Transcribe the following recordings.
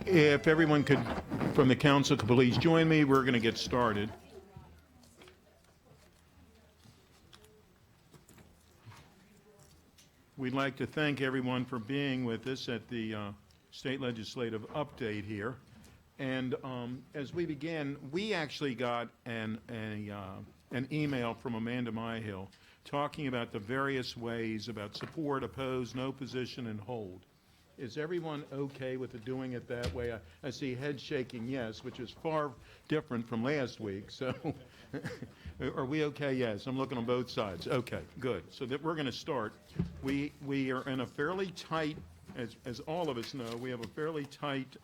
If everyone could, from the council, could please join me, we're going to get started. We'd like to thank everyone for being with us at the state legislative update here. And as we begin, we actually got an email from Amanda Myhill talking about the various ways about support, oppose, no position, and hold. Is everyone okay with doing it that way? I see head shaking yes, which is far different from last week. So are we okay? Yes, I'm looking on both sides. Okay, good. So that we're going to start. We are in a fairly tight, as all of us know, we have a fairly tight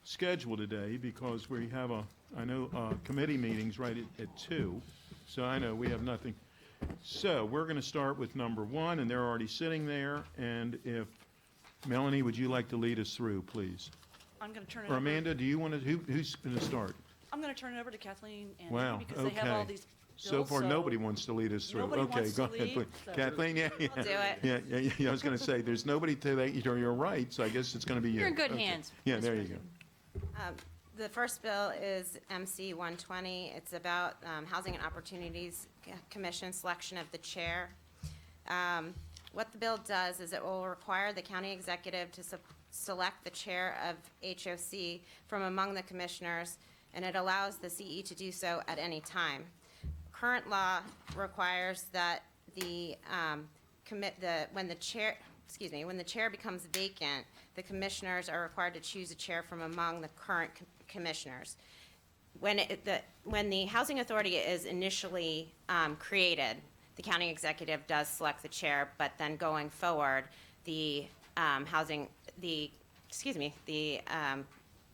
schedule today because we have committee meetings right at 2. So I know we have nothing. So we're going to start with number 1, and they're already sitting there. And if Melanie, would you like to lead us through, please? I'm going to turn it Or over. Amanda, do you want to, who's going to start? I'm going to turn it over to Kathleen and Wow, because they have all these bills. So far, nobody wants to lead us through. Nobody Okay, wants go to ahead, lead, please. so- Kathleen, yeah. I'll do it. Yeah, I was going to say, there's nobody to your right, so I guess it's going to be you. You're in good Okay. hands, Yeah, Mr. there you go. President. The first bill is MC 120. It's about Housing and Opportunities Commission selection of the chair. What the bill does is it will require the county executive to select the chair of HOC from among the commissioners, and it allows the CE to do so at any time. Current law requires that when the chair becomes vacant, the commissioners are required to choose a chair from among the current commissioners. When the housing authority is initially created, the county executive does select the chair, but then going forward, the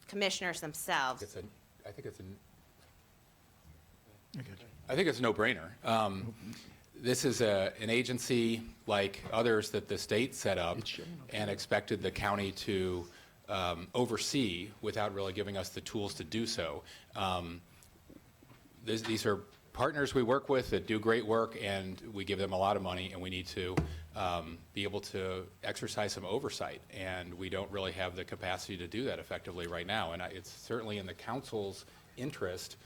commissioners themselves. I think it's a no-brainer. This is an agency like others that the state set up and expected the county to oversee without really giving us the tools to do so. These are partners we work with that do great work, and we give them a lot of money, and we need to be able to exercise some oversight, and we don't really have the capacity to do that effectively right now. And it's certainly in the council's interest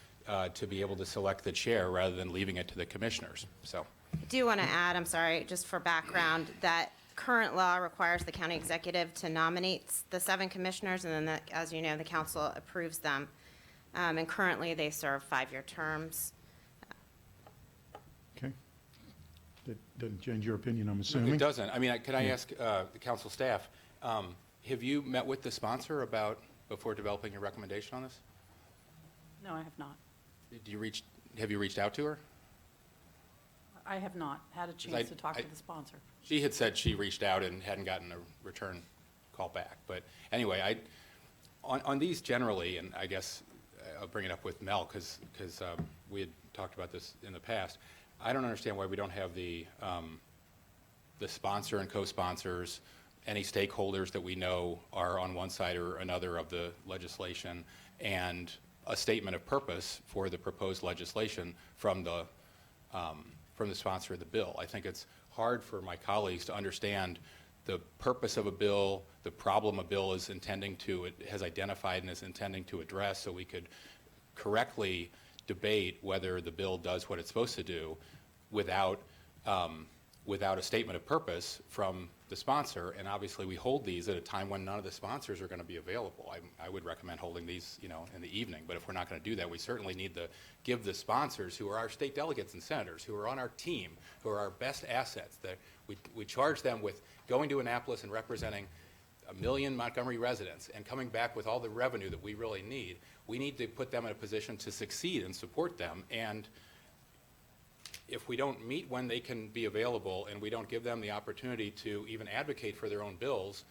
to be able to select the chair rather than leaving it to the commissioners. So, I do want to add, I'm sorry, just for background, that current law requires the county executive to nominate the 7 commissioners, and then, as you know, the council approves them. And currently, they serve 5-year terms. Okay. That doesn't change your opinion, I'm assuming? it doesn't. I mean, can I ask the council staff, have you met with the sponsor before developing your recommendation on this? No, I have not. Have you reached out to her? I have not had a chance to talk to the sponsor. She had said she reached out and hadn't gotten a return call back. But anyway, on these generally, and I guess I'll bring it up with Mel because we had talked about this in the past. I don't understand why we don't have the sponsor and co-sponsors, any stakeholders that we know are on one side or another of the legislation, and a statement of purpose for the proposed legislation from the sponsor of the bill. I think it's hard for my colleagues to understand the purpose of a bill, the problem a bill is has identified and is intending to address, so we could correctly debate whether the bill does what it's supposed to do without a statement of purpose from the sponsor. And obviously we hold these at a time when none of the sponsors are going to be available. I would recommend holding these, in the evening, but if we're not going to do that, we certainly need to give the sponsors, who are our state delegates and senators, who are on our team, who are our best assets, that we charge them with going to Annapolis and representing 1 million Montgomery residents and coming back with all the revenue that we really need. We need to put them in a position to succeed and support them. And if we don't meet when they can be available and we don't give them the opportunity to even advocate for their own bills,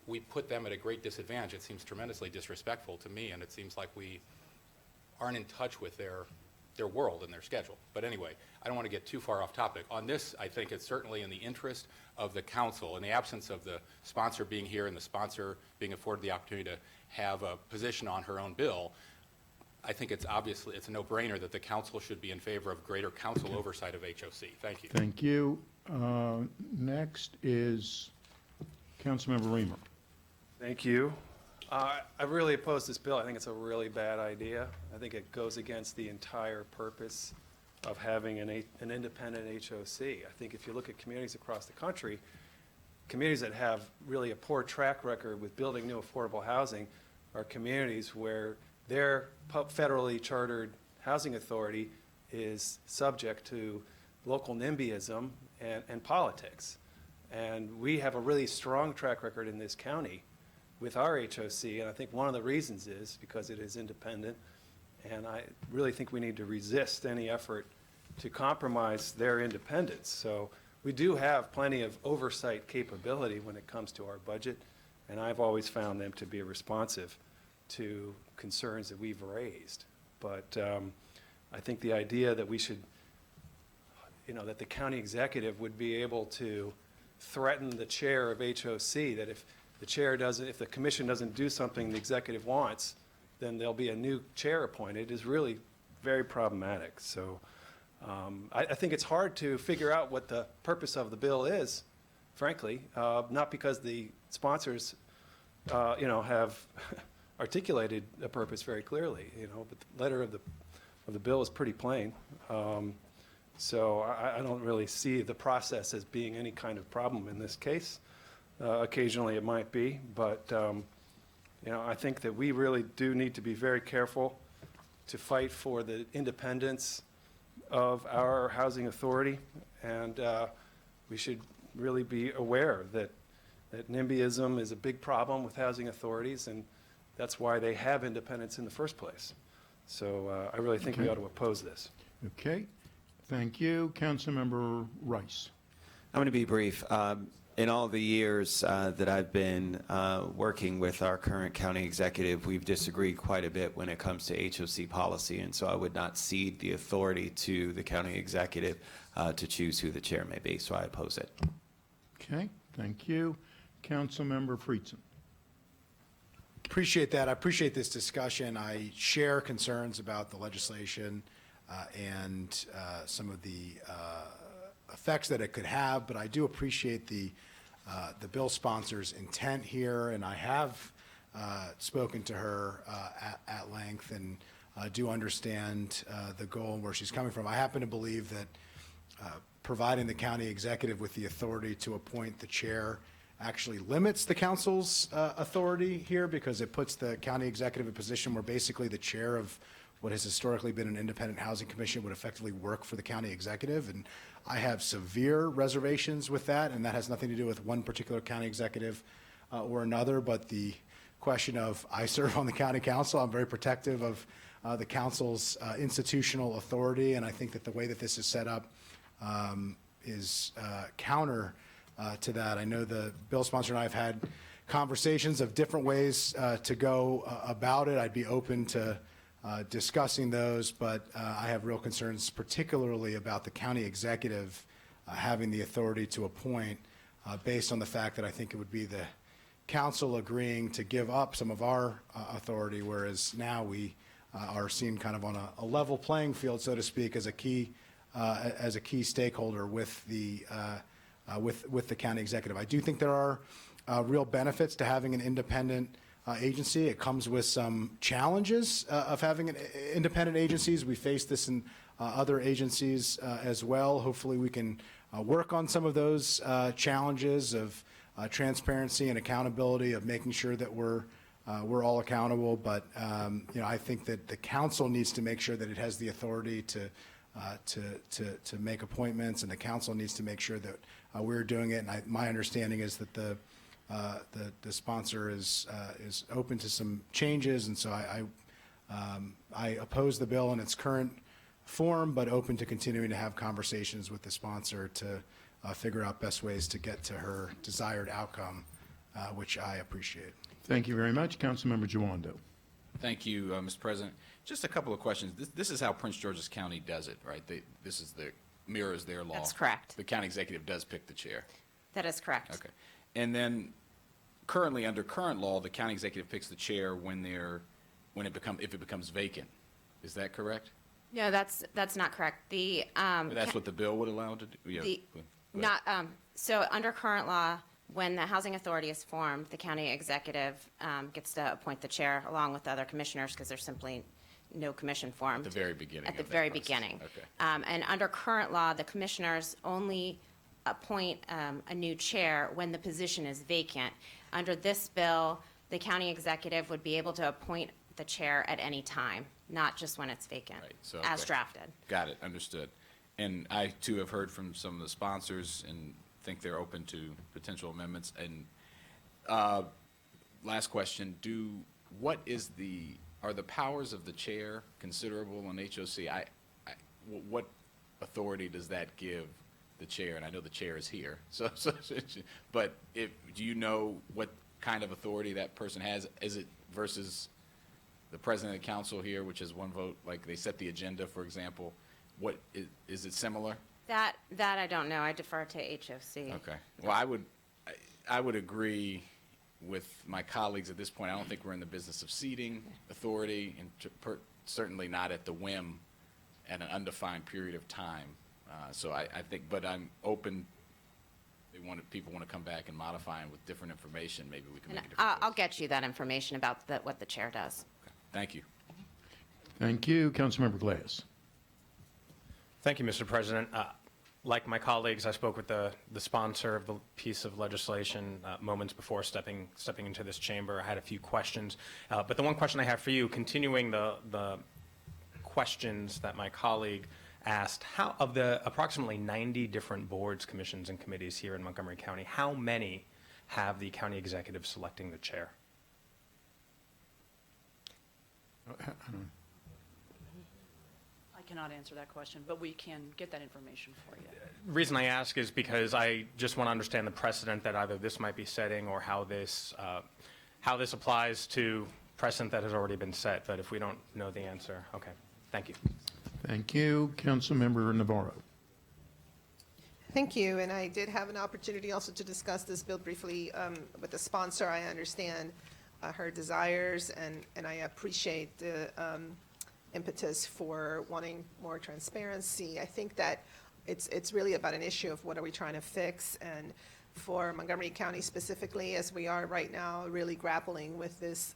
we put them at a great disadvantage. It seems tremendously disrespectful to me, and it seems like we aren't in touch with their world and their schedule. But anyway, I don't want to get too far off topic. On this, I think it's certainly in the interest of the council, in the absence of the sponsor being here and the sponsor being afforded the opportunity to have a position on her own bill. I think it's a no-brainer that the council should be in favor of greater council oversight of HOC. Thank you. Thank you. Next is Councilmember Reamer. Thank you. I really oppose this bill. I think it's a really bad idea. I think it goes against the entire purpose of having an independent HOC. I think if you look at communities across the country, communities that have really a poor track record with building new affordable housing are communities where their federally chartered housing authority is subject to local NIMBYism and politics. And we have a really strong track record in this county with our HOC, and I think one of the reasons is because it is independent, and I really think we need to resist any effort to compromise their independence. So we do have plenty of oversight capability when it comes to our budget, and I've always found them to be responsive to concerns that we've raised. But I think the idea that we should, that the county executive would be able to threaten the chair of HOC, that if the commission doesn't do something the executive wants, then there'll be a new chair appointed, is really very problematic. So I think it's hard to figure out what the purpose of the bill is, frankly, not because the sponsors, have articulated a purpose very clearly, but the letter of the bill is pretty plain. So I don't really see the process as being any kind of problem in this case. Occasionally it might be, but I think that we really do need to be very careful to fight for the independence of our housing authority, and we should really be aware that NIMBYism is a big problem with housing authorities, and that's why they have independence in the first place. So I really think we ought to oppose this. Okay, thank you. Councilmember Rice. I'm going to be brief. In all the years that I've been working with our current county executive, we've disagreed quite a bit when it comes to HOC policy, and so I would not cede the authority to the county executive to choose who the chair may be, so I oppose it. Okay, thank you. Councilmember Friedson. Appreciate that. I appreciate this discussion. I share concerns about the legislation and some of the effects that it could have, but I do appreciate the bill sponsor's intent here, and I have spoken to her at length and do understand the goal and where she's coming from. I happen to believe that providing the county executive with the authority to appoint the chair actually limits the council's authority here, because it puts the county executive in a position where basically the chair of what has historically been an independent housing commission would effectively work for the county executive. And I have severe reservations with that, and that has nothing to do with one particular county executive or another, but the question of, I serve on the county council. I'm very protective of the council's institutional authority, and I think that the way that this is set up is counter to that. I know the bill sponsor and I have had conversations of different ways to go about it. I'd be open to discussing those, but I have real concerns, particularly about the county executive having the authority to appoint, based on the fact that I think it would be the council agreeing to give up some of our authority, whereas now we are seen kind of on a level playing field, so to speak, as a key stakeholder with the county executive. I do think there are real benefits to having an independent agency. It comes with some challenges of having independent agencies. We face this in other agencies as well. Hopefully we can work on some of those challenges of transparency and accountability, of making sure that we're all accountable. But I think that the council needs to make sure that it has the authority to make appointments, and the council needs to make sure that we're doing it. And my understanding is that the sponsor is open to some changes, and so I oppose the bill in its current form, but open to continuing to have conversations with the sponsor to figure out best ways to get to her desired outcome, which I appreciate. Thank you very much. Councilmember Jawando. Thank you, Mr. President. Just a couple of questions. This is how Prince George's County does it, right? This is mirrors their law. That's correct. The county executive does pick the chair. That is correct. Okay. And then currently, under current law, the county executive picks the chair if it becomes vacant. Is that correct? No, that's not correct. That's what the bill would allow to do? Yeah. So under current law, when the Housing Authority is formed, the county executive gets to appoint the chair along with the other commissioners because there's simply no commission formed. At the very beginning. At the of that very process. beginning. Okay. And under current law, the commissioners only appoint a new chair when the position is vacant. Under this bill, the county executive would be able to appoint the chair at any time, not just when it's vacant, Right, so, as okay. drafted. Got it, understood. And I too have heard from some of the sponsors and think they're open to potential amendments. And last question, are the powers of the chair considerable in HOC? What authority does that give the chair? And I know the chair is here, but do you know what kind of authority that person has? Is it versus the president of the council here, which is one vote, like they set the agenda, for example? What, is it similar? That I don't know. I defer to HOC. Okay. Well, I would agree with my colleagues at this point. I don't think we're in the business of ceding authority, and certainly not at the whim at an undefined period of time. So I think, but I'm open. People want to come back and modify them with different information. Maybe we can And make a different I'll choice. get you that information about what the chair does. Okay. Thank you. Thank you. Councilmember Glass. Thank you, Mr. President. Like my colleagues, I spoke with the sponsor of the piece of legislation moments before stepping into this chamber. I had a few questions, but the one question I have for you, continuing the questions that my colleague asked, how of the approximately 90 different boards, commissions, and committees here in Montgomery County, how many have the county executive selecting the chair? I cannot answer that question, but we can get that information for you. The reason I ask is because I just want to understand the precedent that either this might be setting or how this applies to precedent that has already been set. But if we don't know the answer, okay. Thank you. Thank you. Councilmember Navarro. Thank you, and I did have an opportunity also to discuss this bill briefly with the sponsor. I understand her desires, and I appreciate the impetus for wanting more transparency. I think that it's really about an issue of what are we trying to fix, and for Montgomery County specifically, as we are right now really grappling with this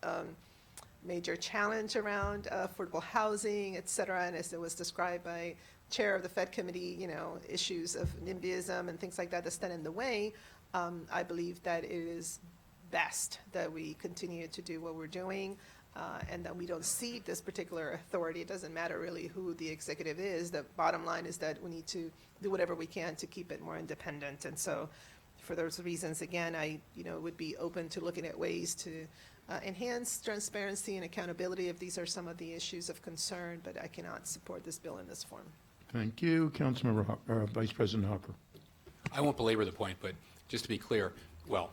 major challenge around affordable housing, et cetera, and as it was described by Chair of the Fed Committee, issues of NIMBYism and things like that that stand in the way, I believe that it is best that we continue to do what we're doing and that we don't cede this particular authority. It doesn't matter really who the executive is. The bottom line is that we need to do whatever we can to keep it more independent. And so for those reasons, again, I would be open to looking at ways to enhance transparency and accountability if these are some of the issues of concern, but I cannot support this bill in this form. Thank you. Councilmember Vice President Hopper. I won't belabor the point, but just to be clear, well,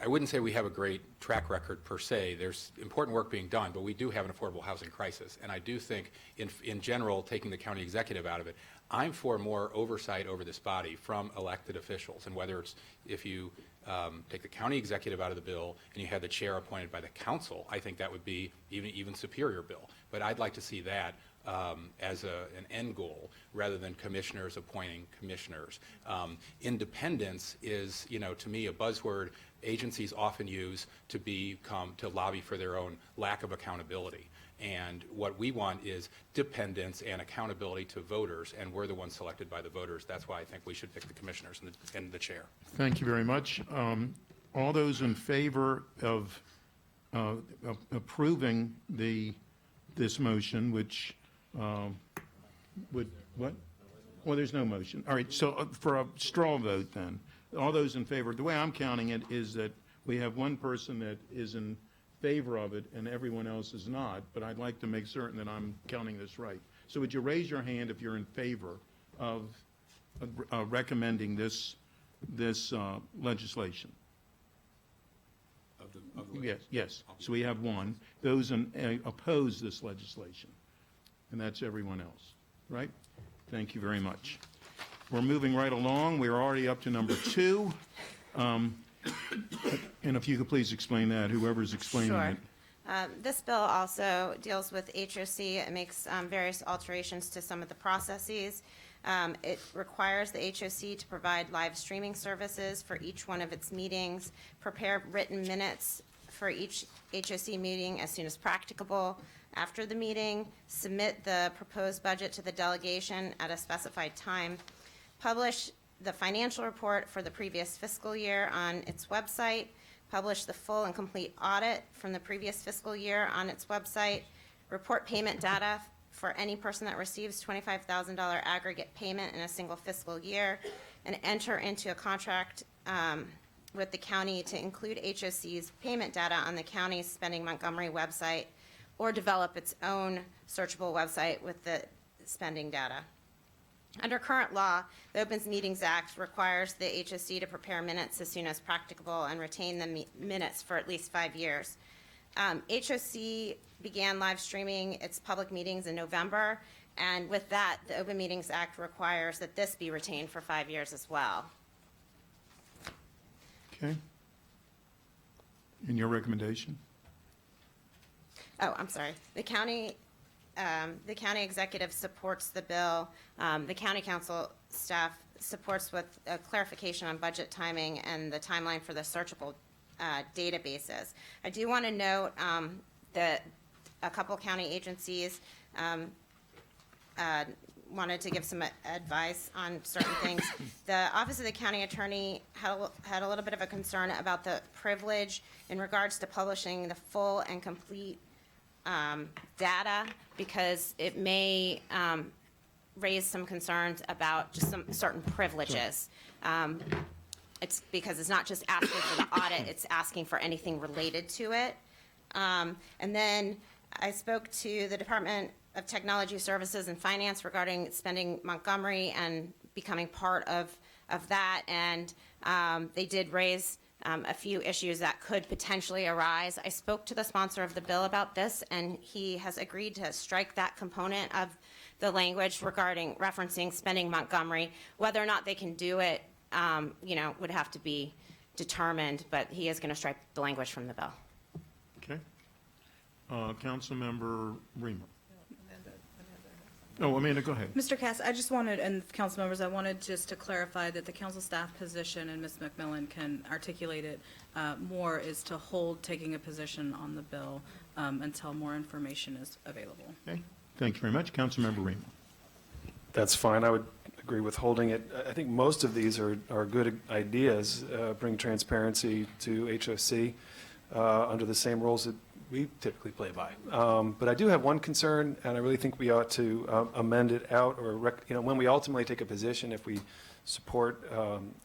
I wouldn't say we have a great track record per se. There's important work being done, but we do have an affordable housing crisis. And I do think, in general, taking the county executive out of it, I'm for more oversight over this body from elected officials. And whether it's, if you take the county executive out of the bill and you have the chair appointed by the council, I think that would be even superior bill. But I'd like to see that as an end goal rather than commissioners appointing commissioners. Independence is, to me, a buzzword agencies often use to lobby for their own lack of accountability. And what we want is dependence and accountability to voters, and we're the ones selected by the voters. That's why I think we should pick the commissioners and the chair. Thank you very much. All those in favor of approving this motion, which would, what? Well, there's no motion. All right, so for a straw vote then, all those in favor, the way I'm counting it is that we have one person that is in favor of it and everyone else is not, but I'd like to make certain that I'm counting this right. So would you raise your hand if you're in favor of recommending this legislation? Yes. So we have one. Those oppose this legislation, and that's everyone else, right? Thank you very much. We're moving right along. We're already up to number 2. And if you could please explain that, whoever's explaining it. This bill also deals with HOC. It makes various alterations to some of the processes. It requires the HOC to provide live streaming services for each one of its meetings, prepare written minutes for each HOC meeting as soon as practicable after the meeting, submit the proposed budget to the delegation at a specified time, publish the financial report for the previous fiscal year on its website, publish the full and complete audit from the previous fiscal year on its website, report payment data for any person that receives $25,000 aggregate payment in a single fiscal year, and enter into a contract with the county to include HOC's payment data on the county's Spending Montgomery website, or develop its own searchable website with the spending data. Under current law, the Open Meetings Act requires the HOC to prepare minutes as soon as practicable and retain the minutes for at least 5 years. HOC began live streaming its public meetings in November, and with that, the Open Meetings Act requires that this be retained for 5 years as well. Okay. And your recommendation? Oh, I'm sorry. The county executive supports the bill. The county council staff supports with a clarification on budget timing and the timeline for the searchable databases. I do want to note that a couple county agencies wanted to give some advice on certain things. The Office of the County Attorney had a little bit of a concern about the privilege in regards to publishing the full and complete data, because it may raise some concerns about just some certain privileges. It's because it's not just asking for the audit, it's asking for anything related to it. And then I spoke to the Department of Technology Services and Finance regarding Spending Montgomery and becoming part of that, and they did raise a few issues that could potentially arise. I spoke to the sponsor of the bill about this, and he has agreed to strike that component of the language regarding referencing Spending Montgomery. Whether or not they can do it, would have to be determined, but he is going to strike the language from the bill. Okay. Councilmember Reamer. Oh, Amanda, go ahead. Mr. Cass, I just wanted, and council members, I wanted just to clarify that the council staff position, and Ms. McMillan can articulate it more, is to hold taking a position on the bill until more information is available. Okay. Thank you very much. Councilmember Reamer. That's fine. I would agree with holding it. I think most of these are good ideas, bring transparency to HOC under the same rules that we typically play by. But I do have one concern, and I really think we ought to amend it out, or when we ultimately take a position, if we support,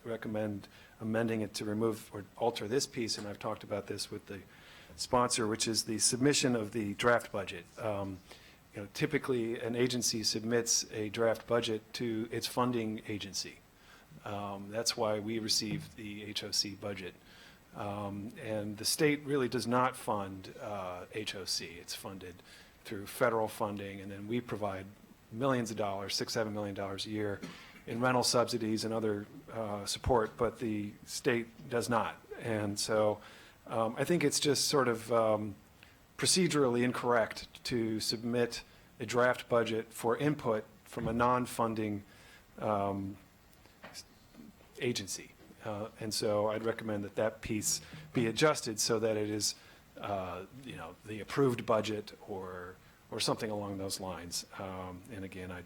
recommend amending it to remove or alter this piece, and I've talked about this with the sponsor, which is the submission of the draft budget. Typically, an agency submits a draft budget to its funding agency. That's why we receive the HOC budget. And the state really does not fund HOC. It's funded through federal funding, and then we provide millions of dollars, $6-7 million a year in rental subsidies and other support, but the state does not. And so I think it's just sort of procedurally incorrect to submit a draft budget for input from a non-funding agency. And so I'd recommend that that piece be adjusted so that it is, the approved budget or something along those lines. And again, I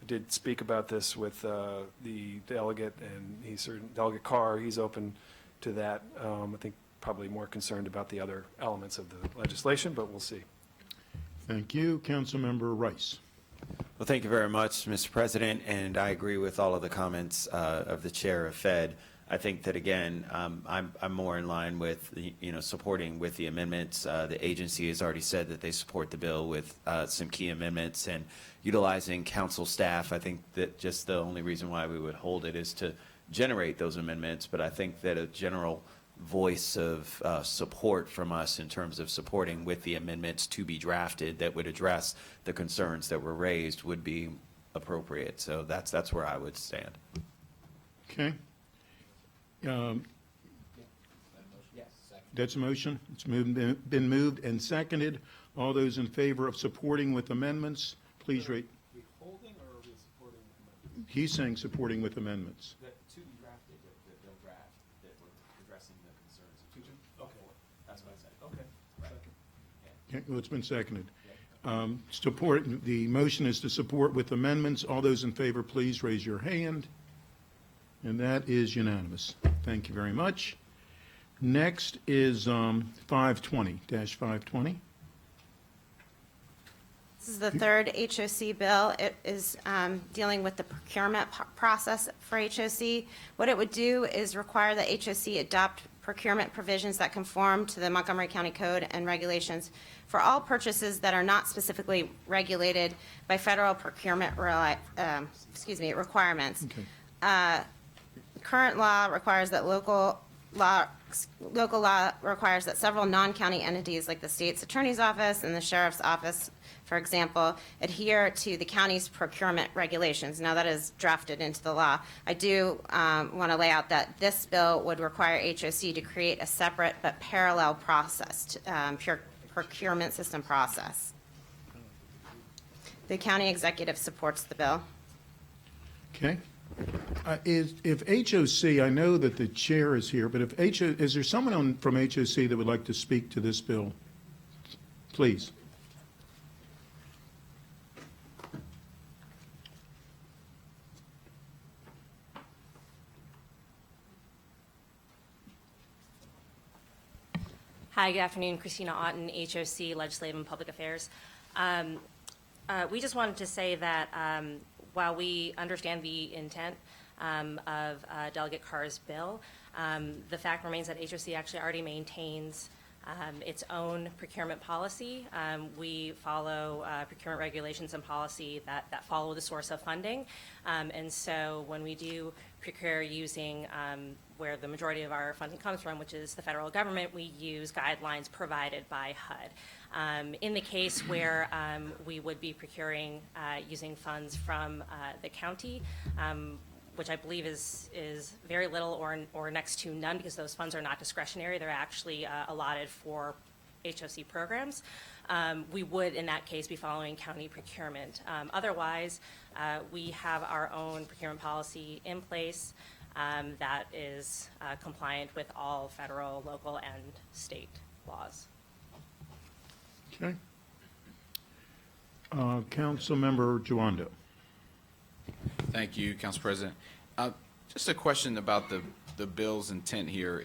did speak about this with the delegate, and Delegate Carr, he's open to that. I think probably more concerned about the other elements of the legislation, but we'll see. Thank you. Councilmember Rice. Well, thank you very much, Mr. President, and I agree with all of the comments of the chair of Fed. I think that, again, I'm more in line with, supporting with the amendments. The agency has already said that they support the bill with some key amendments, and utilizing council staff. I think that just the only reason why we would hold it is to generate those amendments, but I think that a general voice of support from us in terms of supporting with the amendments to be drafted that would address the concerns that were raised would be appropriate. So that's where I would stand. Okay. That's a motion. It's been moved and seconded. All those in favor of supporting with amendments, please rate. Are we holding or are we supporting? He's saying supporting with amendments. The to be drafted, the bill draft, that we're addressing the concerns of two. Okay. That's what I said. Okay. Right. Okay, well, it's been seconded. Support, the motion is to support with amendments. All those in favor, please raise your hand. And that is unanimous. Thank you very much. Next is 520-520. This is the third HOC bill. It is dealing with the procurement process for HOC. What it would do is require that HOC adopt procurement provisions that conform to the Montgomery County Code and regulations for all purchases that are not specifically regulated by federal procurement requirements. Okay. Current law requires that local law requires that several non-county entities like the state's attorney's office and the sheriff's office, for example, adhere to the county's procurement regulations. Now that is drafted into the law. I do want to lay out that this bill would require HOC to create a separate but parallel process, procurement system process. The county executive supports the bill. Okay. If HOC, I know that the chair is here, but if is there someone from HOC that would like to speak to this bill? Please. Hi, good afternoon. Christina Otten, HOC, Legislative and Public Affairs. We just wanted to say that while we understand the intent of Delegate Carr's bill, the fact remains that HOC actually already maintains its own procurement policy. We follow procurement regulations and policy that follow the source of funding. And so when we do procure using where the majority of our funding comes from, which is the federal government, we use guidelines provided by HUD. In the case where we would be procuring using funds from the county, which I believe is very little or next to none, because those funds are not discretionary. They're actually allotted for HOC programs. We would, in that case, be following county procurement. Otherwise, we have our own procurement policy in place that is compliant with all federal, local, and state laws. Okay. Councilmember Giwando. Thank you, Council President. Just a question about the bill's intent here.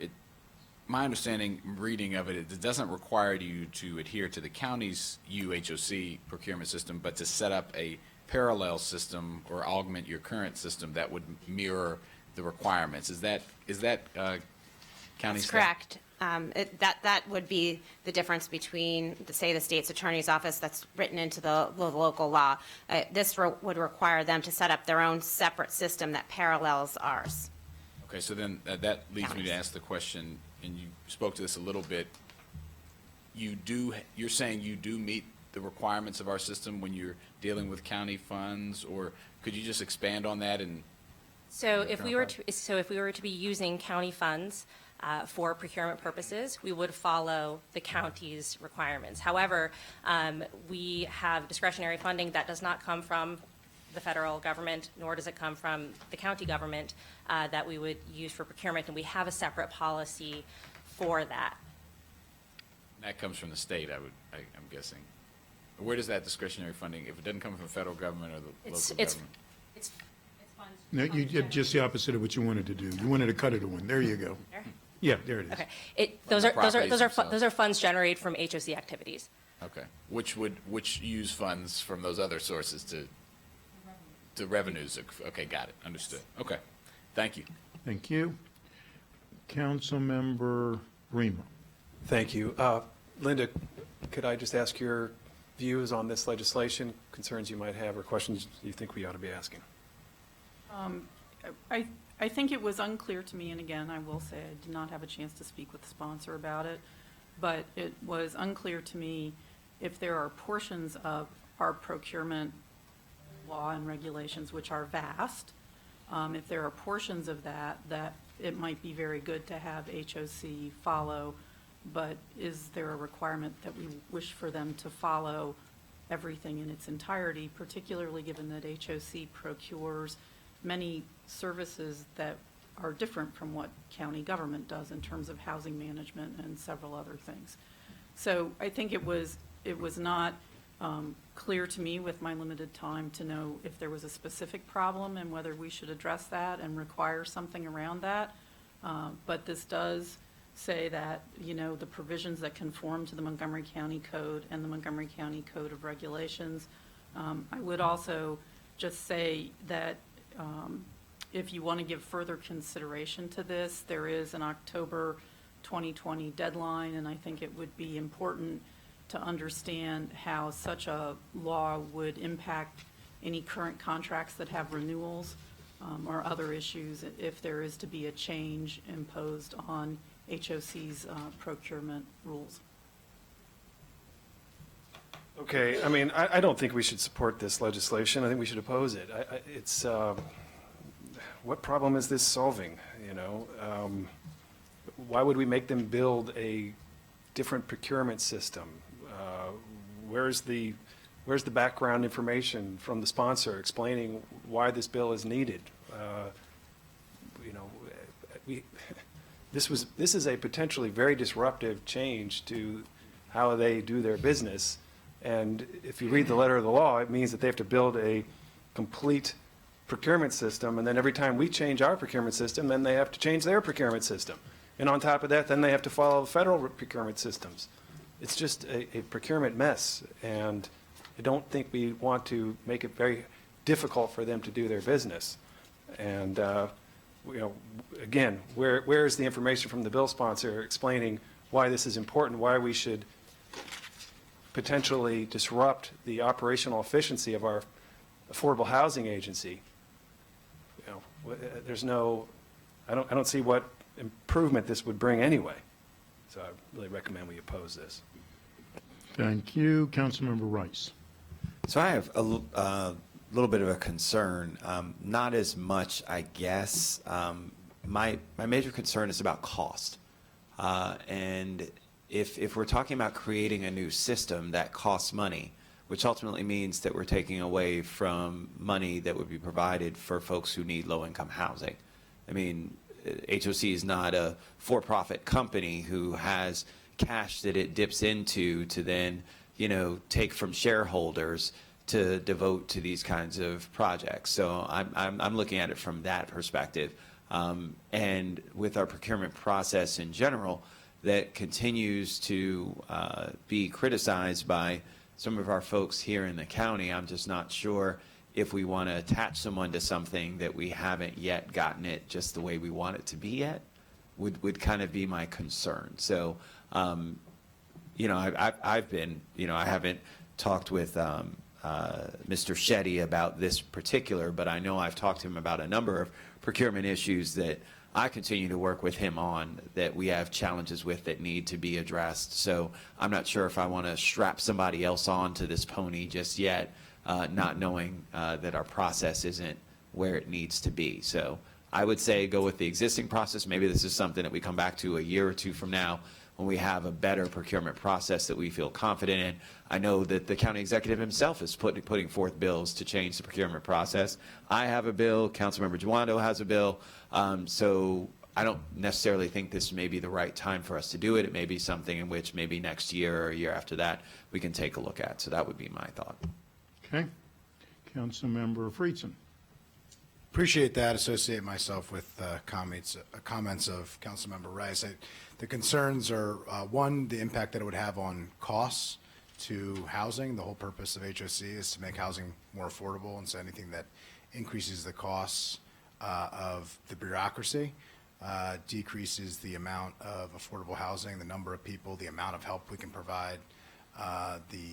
My understanding, reading of it, it doesn't require you to adhere to the county's UHOC procurement system, but to set up a parallel system or augment your current system that would mirror the requirements. Is that county staff? That's correct. That would be the difference between, say, the state's attorney's office that's written into the local law. This would require them to set up their own separate system that parallels ours. Okay, so then that leads me to ask the question, and you spoke to this a little bit. You're saying you do meet the requirements of our system when you're dealing with county funds, or could you just expand on that? And So if we were to be using county funds for procurement purposes, we would follow the county's requirements. However, we have discretionary funding that does not come from the federal government, nor does it come from the county government that we would use for procurement, and we have a separate policy for that. that comes from the state, I'm guessing. Where does that discretionary funding, if it doesn't come from the federal government or the local government? It's funds. No, you did just the opposite of what you wanted to do. You wanted to cut it one. There you go. There? Yeah, there it is. Okay. From the properties themselves. Those are funds generated from HOC activities. Okay, which use funds from those other sources to revenues? Okay, got it, understood. Okay, thank you. Thank you. Councilmember Remo. Thank you. Linda, could I just ask your views on this legislation, concerns you might have, or questions you think we ought to be asking? I think it was unclear to me, and again, I will say I did not have a chance to speak with the sponsor about it, but it was unclear to me if there are portions of our procurement law and regulations, which are vast, if there are portions of that it might be very good to have HOC follow, but is there a requirement that we wish for them to follow everything in its entirety, particularly given that HOC procures many services that are different from what county government does in terms of housing management and several other things. So I think it was not clear to me with my limited time to know if there was a specific problem and whether we should address that and require something around that. But this does say that, the provisions that conform to the Montgomery County Code and the Montgomery County Code of Regulations. I would also just say that if you want to give further consideration to this, there is an October 2020 deadline, and I think it would be important to understand how such a law would impact any current contracts that have renewals or other issues if there is to be a change imposed on HOC's procurement rules. Okay, I mean, I don't think we should support this legislation. I think we should oppose it. It's, what problem is this solving, Why would we make them build a different procurement system? Where's the background information from the sponsor explaining why this bill is needed? This is a potentially very disruptive change to how they do their business. And if you read the letter of the law, it means that they have to build a complete procurement system. And then every time we change our procurement system, then they have to change their procurement system. And on top of that, then they have to follow federal procurement systems. It's just a procurement mess. And I don't think we want to make it very difficult for them to do their business. And, again, where is the information from the bill sponsor explaining why this is important, why we should potentially disrupt the operational efficiency of our affordable housing agency? There's no, I don't see what improvement this would bring anyway. So I really recommend we oppose this. Thank you. Councilmember Rice. So I have a little bit of a concern, not as much, I guess. My major concern is about cost. And if we're talking about creating a new system that costs money, which ultimately means that we're taking away from money that would be provided for folks who need low-income housing. I mean, HOC is not a for-profit company who has cash that it dips into to then, take from shareholders to devote to these kinds of projects. So I'm looking at it from that perspective. And with our procurement process in general, that continues to be criticized by some of our folks here in the county. I'm just not sure if we want to attach someone to something that we haven't yet gotten it just the way we want it to be yet, would kind of be my concern. So, I've been, I haven't talked with Mr. Shetty about this particular, but I know I've talked to him about a number of procurement issues that I continue to work with him on that we have challenges with that need to be addressed. So I'm not sure if I want to strap somebody else on to this pony just yet, not knowing that our process isn't where it needs to be. So I would say go with the existing process. Maybe this is something that we come back to a year or two from now when we have a better procurement process that we feel confident in. I know that the county executive himself is putting forth bills to change the procurement process. I have a bill. Councilmember Juando has a bill. So I don't necessarily think this may be the right time for us to do it. It may be something in which maybe next year or a year after that we can take a look at. So that would be my thought. Okay. Councilmember Friedson. Appreciate that. Associate myself with comments of Councilmember Rice. The concerns are, one, the impact that it would have on costs to housing. The whole purpose of HOC is to make housing more affordable, and so anything that increases the costs of the bureaucracy decreases the amount of affordable housing, the number of people, the amount of help we can provide, the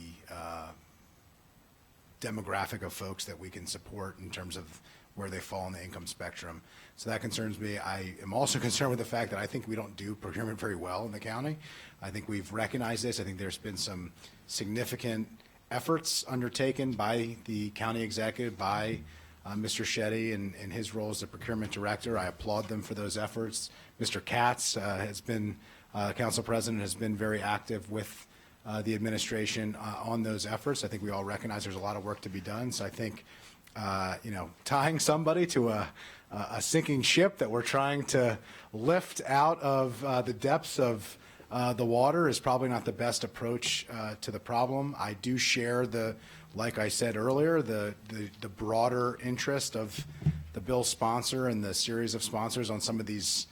demographic of folks that we can support in terms of where they fall in the income spectrum. So that concerns me. I am also concerned with the fact that I think we don't do procurement very well in the county. I think we've recognized this. I think there's been some significant efforts undertaken by the county executive, by Mr. Shetty and his role as the procurement director. I applaud them for those efforts. Mr. Katz has been, council president, has been very active with the administration on those efforts. I think we all recognize there's a lot of work to be done. So I think tying somebody to a sinking ship that we're trying to lift out of the depths of the water is probably not the best approach to the problem. I do share like I said earlier, the broader interest of the bill sponsor and the series of sponsors on some of these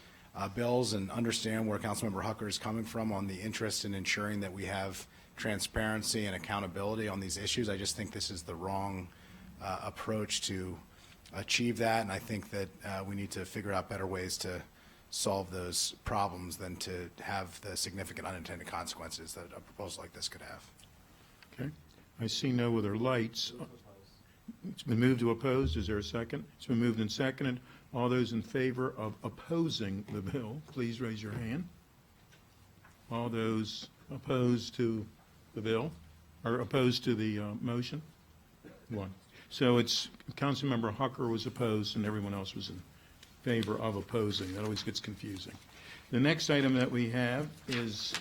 bills, and understand where Councilmember Hucker is coming from on the interest in ensuring that we have transparency and accountability on these issues. I just think this is the wrong approach to achieve that, and I think that we need to figure out better ways to solve those problems than to have the significant unintended consequences that a proposal like this could have. Okay. I see no other lights. It's been moved to oppose. Is there a second? It's been moved and seconded. All those in favor of opposing the bill, please raise your hand. All those opposed to the bill, or opposed to the motion? One. So it's Councilmember Hucker was opposed and everyone else was in favor of opposing. That always gets confusing. The next item that we have is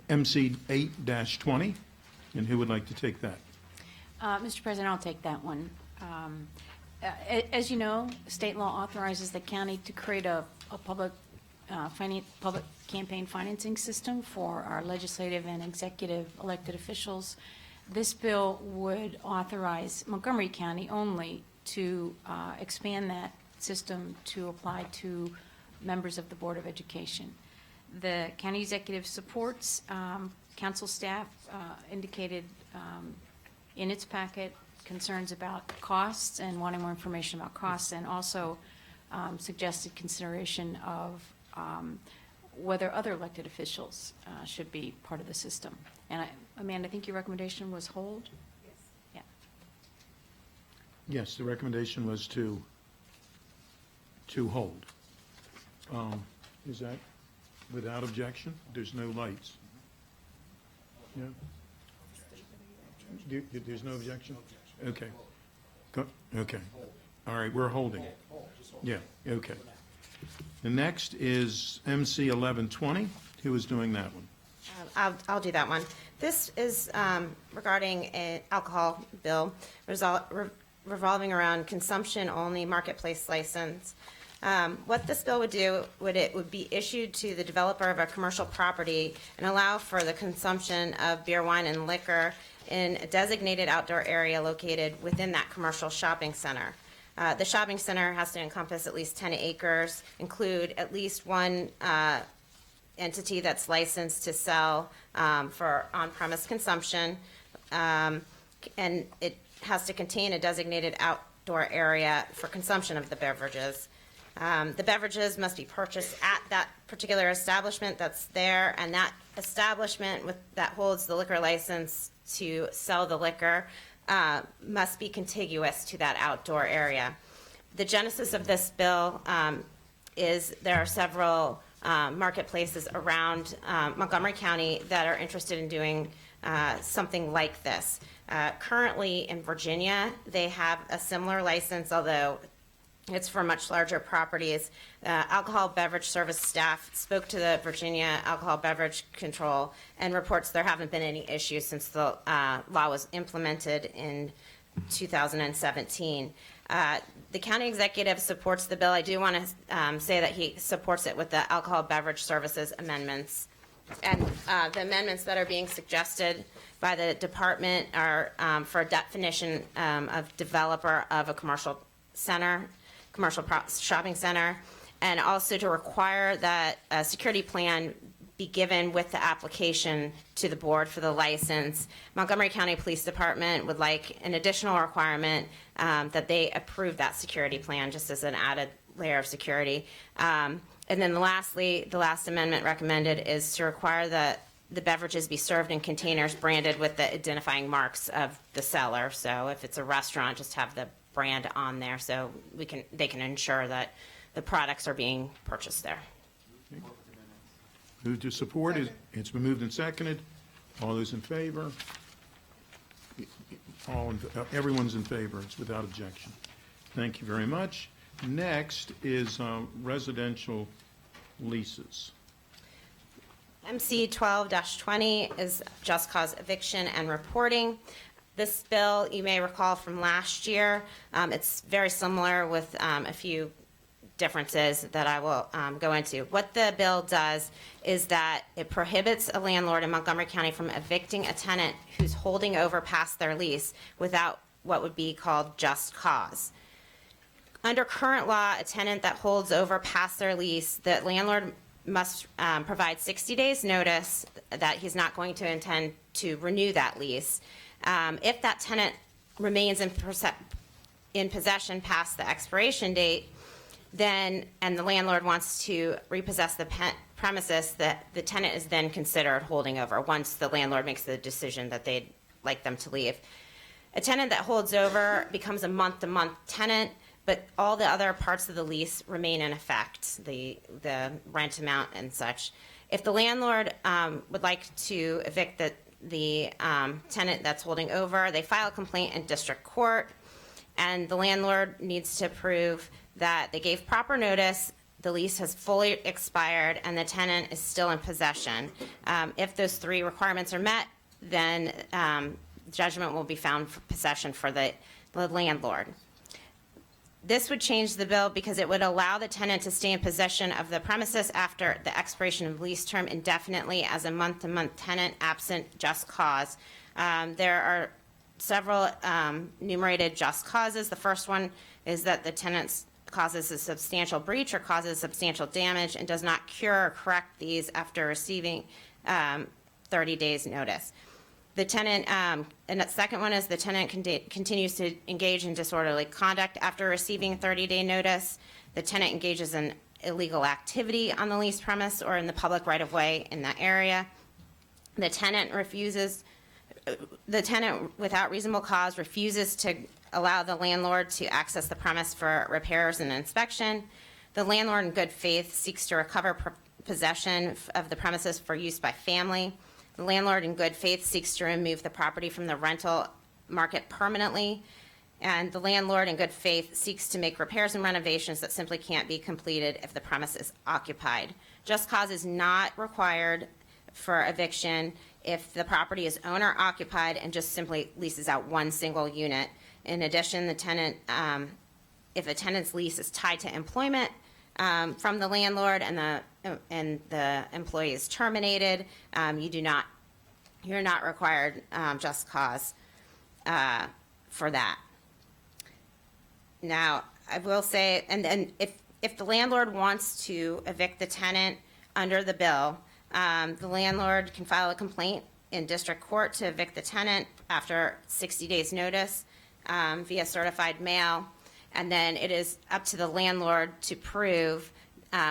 MC 8-20, and who would like to take that? Mr. President, I'll take that one. As you know, state law authorizes the county to create a public campaign financing system for our legislative and executive elected officials. This bill would authorize Montgomery County only to expand that system to apply to members of the Board of Education. The county executive supports, council staff indicated in its packet concerns about costs and wanting more information about costs, and also suggested consideration of whether other elected officials should be part of the system. And Amanda, I think your recommendation was hold? Yes. Yeah. Yes, the recommendation was to hold. Is that without objection? There's no lights. Yeah? There's no objection? Okay. Okay. All right, we're holding. Yeah, okay. The next is MC 1120. Who is doing that one? I'll do that one. This is regarding an alcohol bill revolving around consumption-only marketplace license. What this bill would do, it would be issued to the developer of a commercial property and allow for the consumption of beer, wine, and liquor in a designated outdoor area located within that commercial shopping center. The shopping center has to encompass at least 10 acres, include at least one entity that's licensed to sell for on-premise consumption, and it has to contain a designated outdoor area for consumption of the beverages. The beverages must be purchased at that particular establishment that's there, and that establishment that holds the liquor license to sell the liquor must be contiguous to that outdoor area. The genesis of this bill is there are several marketplaces around Montgomery County that are interested in doing something like this. Currently in Virginia, they have a similar license, although it's for much larger properties. Alcohol beverage service staff spoke to the Virginia Alcohol Beverage Control and reports there haven't been any issues since the law was implemented in 2017. The county executive supports the bill. I do want to say that he supports it with the alcohol beverage services amendments. And the amendments that are being suggested by the department are for a definition of developer of a commercial shopping center, and also to require that a security plan be given with the application to the board for the license. Montgomery County Police Department would like an additional requirement that they approve that security plan just as an added layer of security. And then lastly, the last amendment recommended is to require that the beverages be served in containers branded with the identifying marks of the seller. So if it's a restaurant, just have the brand on there so they can ensure that the products are being purchased there. Move to support. It's been moved and seconded. All those in favor? Everyone's in favor. It's without objection. Thank you very much. Next is residential leases. MC 12-20 is just cause eviction and reporting. This bill, you may recall from last year, it's very similar with a few differences that I will go into. What the bill does is that it prohibits a landlord in Montgomery County from evicting a tenant who's holding over past their lease without what would be called just cause. Under current law, a tenant that holds over past their lease, the landlord must provide 60 days notice that he's not going to intend to renew that lease. If that tenant remains in possession past the expiration date, then, and the landlord wants to repossess the premises, that the tenant is then considered holding over once the landlord makes the decision that they'd like them to leave. A tenant that holds over becomes a month-to-month tenant, but all the other parts of the lease remain in effect, the rent amount and such. If the landlord would like to evict the tenant that's holding over, they file a complaint in district court, and the landlord needs to prove that they gave proper notice, the lease has fully expired, and the tenant is still in possession. If those three requirements are met, then judgment will be found for possession for the landlord. This would change the bill because it would allow the tenant to stay in possession of the premises after the expiration of lease term indefinitely as a month-to-month tenant absent just cause. There are several enumerated just causes. The first one is that the tenant causes a substantial breach or causes substantial damage and does not cure or correct these after receiving 30 days notice. The tenant, and the second one is the tenant continues to engage in disorderly conduct after receiving 30-day notice. The tenant engages in illegal activity on the lease premise or in the public right-of-way in that area. The tenant without reasonable cause refuses to allow the landlord to access the premise for repairs and inspection. The landlord in good faith seeks to recover possession of the premises for use by family. The landlord in good faith seeks to remove the property from the rental market permanently. And the landlord in good faith seeks to make repairs and renovations that simply can't be completed if the premise is occupied. Just cause is not required for eviction if the property is owner occupied and just simply leases out one single unit. In addition, the tenant, if a tenant's lease is tied to employment from the landlord and the employee is terminated, you're not required just cause for that. Now, I will say, and then if the landlord wants to evict the tenant under the bill, the landlord can file a complaint in district court to evict the tenant after 60 days notice via certified mail, and then it is up to the landlord to prove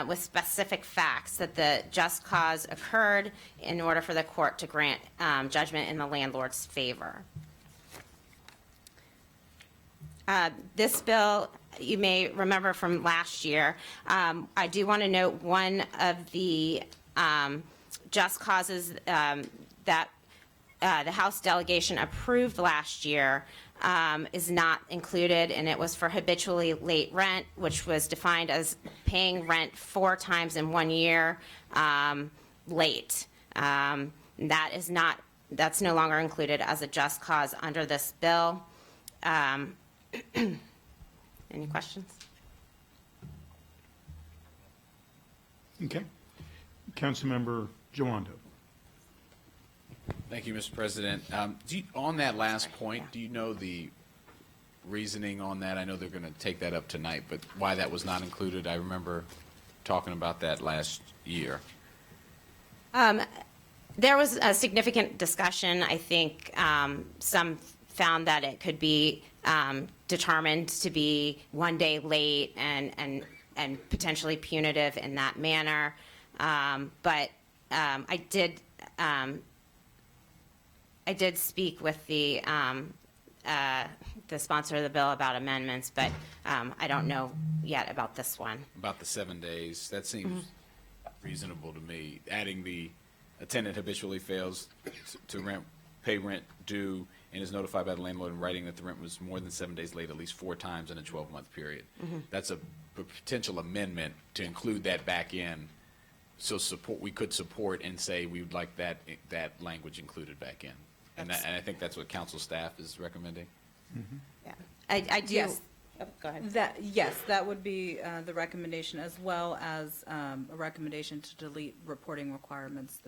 with specific facts that the just cause occurred in order for the court to grant judgment in the landlord's favor. This bill, you may remember from last year, I do want to note one of the just causes that the House delegation approved last year is not included, and it was for habitually late rent, which was defined as paying rent 4 times in 1 year late. That's no longer included as a just cause under this bill. Any questions? Okay. Councilmember Jawando. Thank you, Mr. President. On that last point, do you know the reasoning on that? I know they're going to take that up tonight, but why that was not included? I remember talking about that last year. There was a significant discussion. I think some found that it could be determined to be 1 day late and potentially punitive in that manner. But I did speak with the sponsor of the bill about amendments, but I don't know yet about this one. About the 7 days, that seems reasonable to me. Adding a tenant habitually fails to pay rent due and is notified by the landlord in writing that the rent was more than 7 days late at least 4 times in a 12-month period. That's a potential amendment to include that back in. So we could support and say we would like that language included back in. And I think that's what council staff is recommending. Yeah. I do. Yes. Oh, go ahead. Yes, that would be the recommendation, as well as a recommendation to delete reporting requirements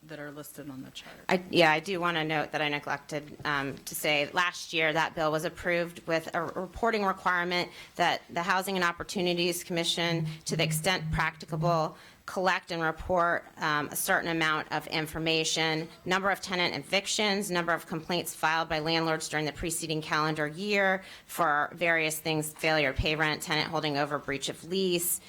that are listed on the chart. I do want to note that I neglected to say, last year, that bill was approved with a reporting requirement that the Housing and Opportunities Commission, to the extent practicable, collect and report a certain amount of information, number of tenant evictions, number of complaints filed by landlords during the preceding calendar year for various things, failure to pay rent, tenant holding over, breach of lease,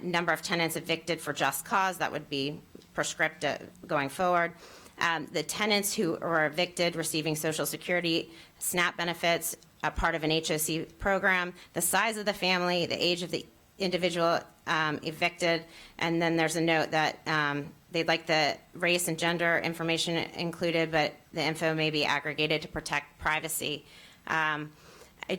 number of tenants evicted for just cause, that would be prescriptive going forward. The tenants who are evicted receiving Social Security, SNAP benefits, a part of an HOC program, the size of the family, the age of the individual evicted, and then there's a note that they'd like the race and gender information included, but the info may be aggregated to protect privacy. I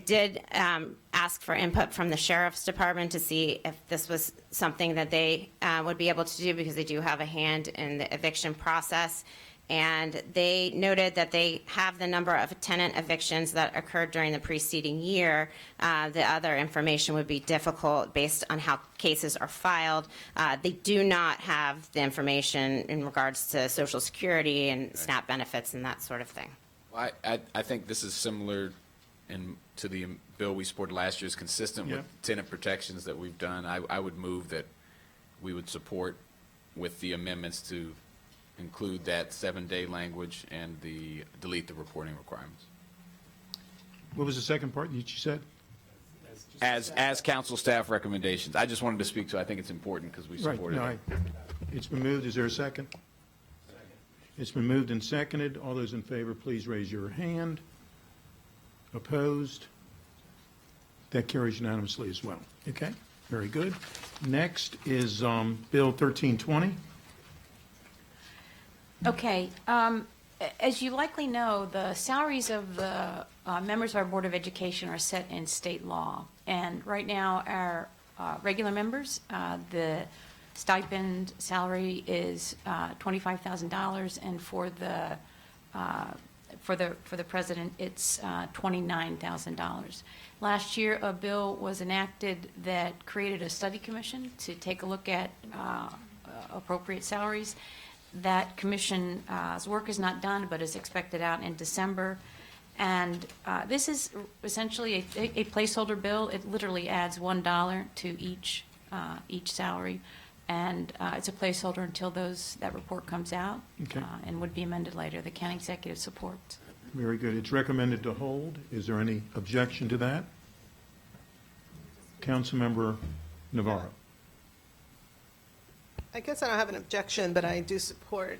did ask for input from the Sheriff's Department to see if this was something that they would be able to do, because they do have a hand in the eviction process. And they noted that they have the number of tenant evictions that occurred during the preceding year. The other information would be difficult based on how cases are filed. They do not have the information in regards to Social Security and SNAP benefits and that sort of thing. Well, I think this is similar to the bill we supported last year. Is consistent with tenant protections that we've done. I would move that we would support with the amendments to include that 7-day language and delete the reporting requirements. What was the second part that you said? As council staff recommendations. I just wanted to speak to, I think it's important because we Right, supported no, it. it's been moved. Is there a second? It's been moved and seconded. All those in favor, please raise your hand. Opposed? That carries unanimously as well. Okay, very good. Next is Bill 1320. Okay, as you likely know, the salaries of the members of our Board of Education are set in state law. And right now, our regular members, the stipend salary is $25,000, and for the president, it's $29,000. Last year, a bill was enacted that created a study commission to take a look at appropriate salaries. That commission's work is not done, but is expected out in December. And this is essentially a placeholder bill. It literally adds $1 to each salary. And it's a placeholder until that report comes out. Okay. And would be amended later. The county executive supports. Very good. It's recommended to hold. Is there any objection to that? Councilmember Navarro. I guess I don't have an objection, but I do support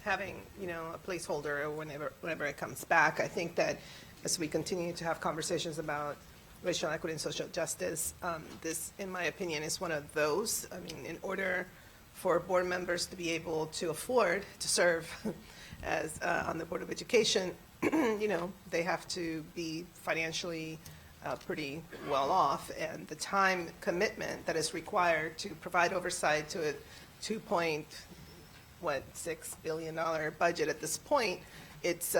having, a placeholder whenever it comes back. I think that as we continue to have conversations about racial equity and social justice, this, in my opinion, is one of those. I mean, in order for board members to be able to afford to serve as on the Board of Education, they have to be financially pretty well off, and the time commitment that is required to provide oversight to a $2.6 billion budget at this point, it's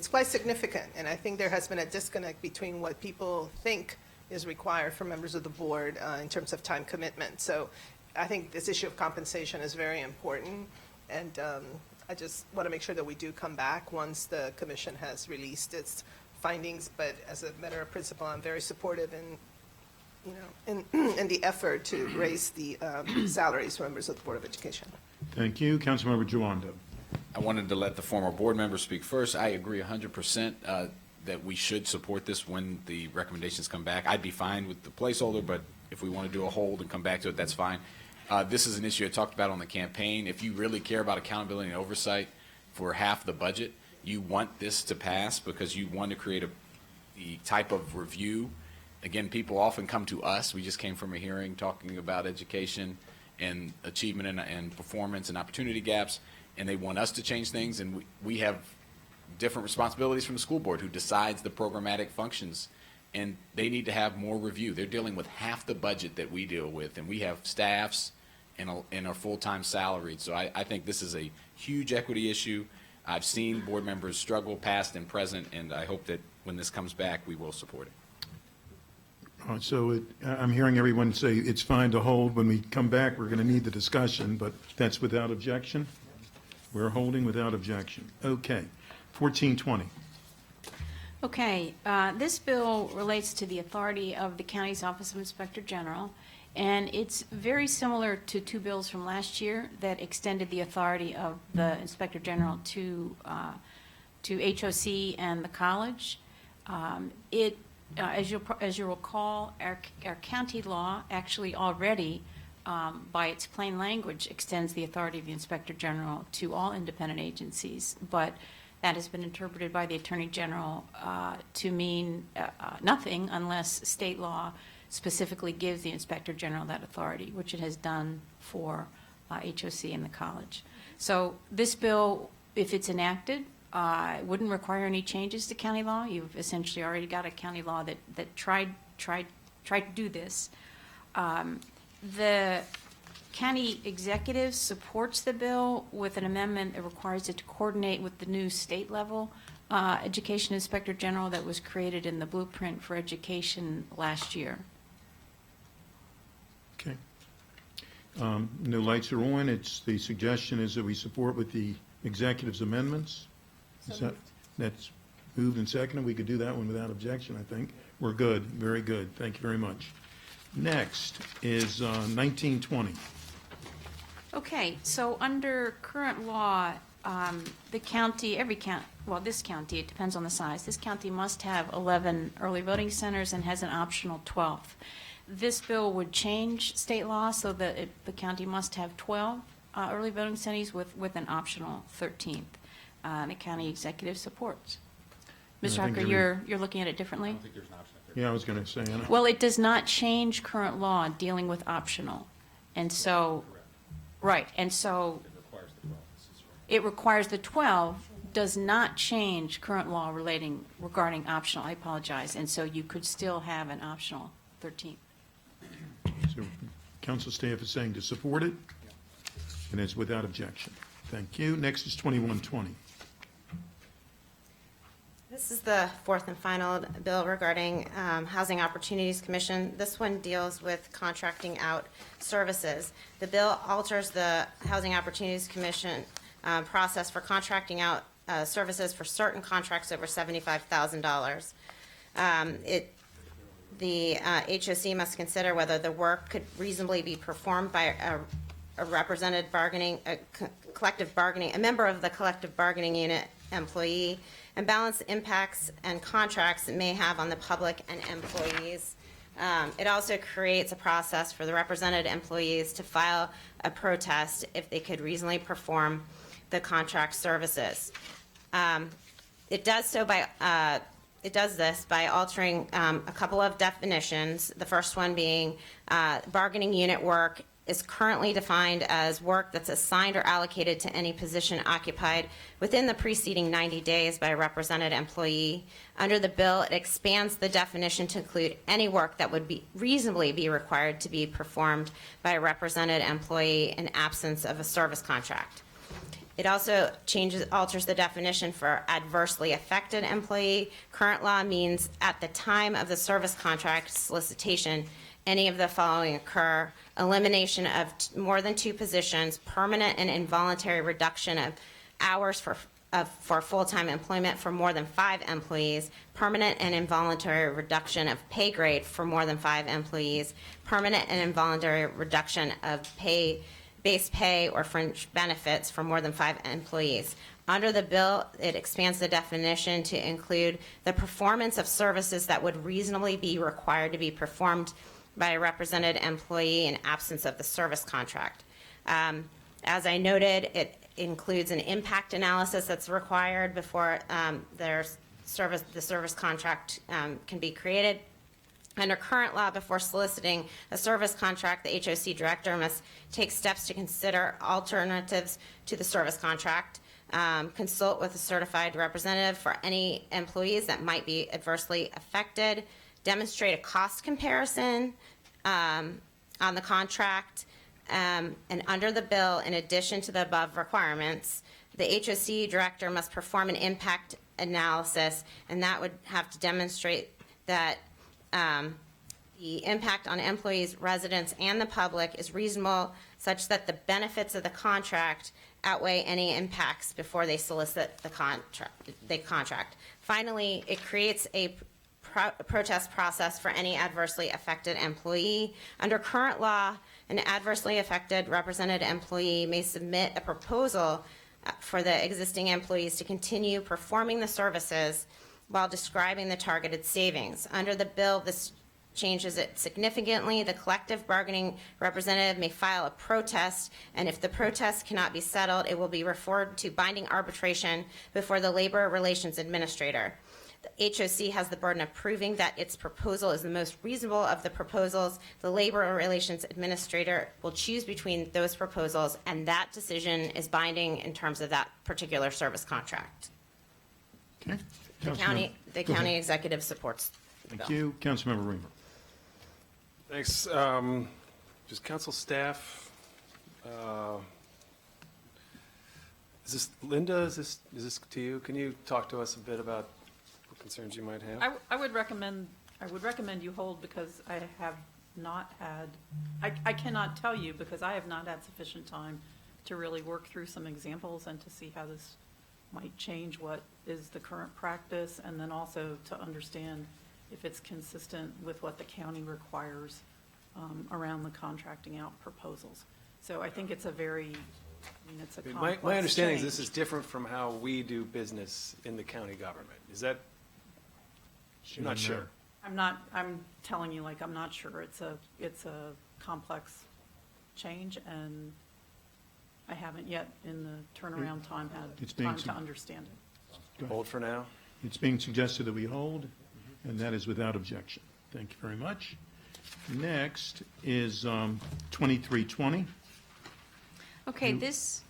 quite significant. And I think there has been a disconnect between what people think is required for members of the board in terms of time commitment. So I think this issue of compensation is very important, and I just want to make sure that we do come back once the commission has released its findings. But as a matter of principle, I'm very supportive in the effort to raise the salaries for members of the Board of Education. Thank you. Councilmember Giwanda. I wanted to let the former board member speak first. I agree 100% that we should support this when the recommendations come back. I'd be fine with the placeholder, but if we want to do a hold and come back to it, that's fine. This is an issue I talked about on the campaign. If you really care about accountability and oversight for half the budget, you want this to pass because you want to create the type of review. Again, people often come to us. We just came from a hearing talking about education and achievement and performance and opportunity gaps, and they want us to change things, and we have different responsibilities from the school board who decides the programmatic functions, and they need to have more review. They're dealing with half the budget that we deal with, and we have staffs and are full-time salaried. So I think this is a huge equity issue. I've seen board members struggle, past and present, and I hope that when this comes back, we will support it. I'm hearing everyone say it's fine to hold. When we come back, we're going to need the discussion, but that's without objection? We're holding without objection. Okay. 1420. Okay, this bill relates to the authority of the county's Office of Inspector General, and it's very similar to two bills from last year that extended the authority of the Inspector General to HOC and the college. As you'll recall, our county law actually already, by its plain language, extends the authority of the Inspector General to all independent agencies, but that has been interpreted by the Attorney General to mean nothing unless state law specifically gives the Inspector General that authority, which it has done for HOC and the college. So this bill, if it's enacted, wouldn't require any changes to county law. You've essentially already got a county law that tried to do this. The county executive supports the bill with an amendment that requires it to coordinate with the new state level education inspector general that was created in the blueprint for education last year. Okay. No lights are on. The suggestion is that we support with the executive's amendments. That's moved and seconded. We could do that one without objection, I think. We're good. Very good. Thank you very much. Next is 1920. Okay, so under current law, the county, this county, it depends on the size, this county must have 11 early voting centers and has an optional 12th. This bill would change state law so that the county must have 12 early voting centers with an optional 13th. The county executive supports. Mr. I think Hucker, you're looking at it differently? Yeah, I was going to say. Well, it does not change current law dealing with optional. And so, right, and so it requires the 12, does not change current law regarding optional. I apologize. And so you could still have an optional 13th. So council staff is saying to support it, and it's without objection. Thank you. Next is 2120. This is the fourth and final bill regarding Housing Opportunities Commission. This one deals with contracting out services. The bill alters the Housing Opportunities Commission process for contracting out services for certain contracts over $75,000. The HOC must consider whether the work could reasonably be performed by a member of the collective bargaining unit employee, and balance the impacts and contracts it may have on the public and employees. It also creates a process for the represented employees to file a protest if they could reasonably perform the contract services. It does this by altering a couple of definitions. The first one being bargaining unit work is currently defined as work that's assigned or allocated to any position occupied within the preceding 90 days by a represented employee. Under the bill, it expands the definition to include any work that would reasonably be required to be performed by a represented employee in absence of a service contract. It also alters the definition for adversely affected employee. Current law means at the time of the service contract solicitation, any of the following occur: elimination of more than 2 positions, permanent and involuntary reduction of hours for full-time employment for more than 5 employees, permanent and involuntary reduction of pay grade for more than 5 employees, permanent and involuntary reduction of base pay or fringe benefits for more than 5 employees. Under the bill, it expands the definition to include the performance of services that would reasonably be required to be performed by a represented employee in absence of the service contract. As I noted, it includes an impact analysis that's required before the service contract can be created. Under current law, before soliciting a service contract, the HOC director must take steps to consider alternatives to the service contract, consult with a certified representative for any employees that might be adversely affected, demonstrate a cost comparison on the contract, and under the bill, in addition to the above requirements, The HOC director must perform an impact analysis, and that would have to demonstrate that the impact on employees, residents, and the public is reasonable such that the benefits of the contract outweigh any impacts before they solicit the contract. Finally, it creates a protest process for any adversely affected employee. Under current law, an adversely affected represented employee may submit a proposal for the existing employees to continue performing the services while describing the targeted savings. Under the bill, this changes it significantly. The collective bargaining representative may file a protest, and if the protest cannot be settled, it will be referred to binding arbitration before the Labor Relations Administrator. The HOC has the burden of proving that its proposal is the most reasonable of the proposals. The Labor Relations Administrator will choose between those proposals, and that decision is binding in terms of that particular service contract. Okay. The county executive supports the Thank bill. you. Councilmember Reamer. Thanks. Does council staff, is this, Linda, is this to you? Can you talk to us a bit about what concerns you might have? I would recommend you hold, because I have not had, I cannot tell you because I have not had sufficient time to really work through some examples and to see how this might change what is the current practice, and then also to understand if it's consistent with what the county requires around the contracting out proposals. So I think it's a very, it's a complex My understanding is change. this is different from how we do business in the county government. Is that? I'm not sure. I'm telling you, like, I'm not sure. It's a complex change, and I haven't yet, in the turnaround time, It's had being time to sug- understand it. Hold for now? It's being suggested that we hold, and that is without objection. Thank you very much. Next is 2320. Okay, this,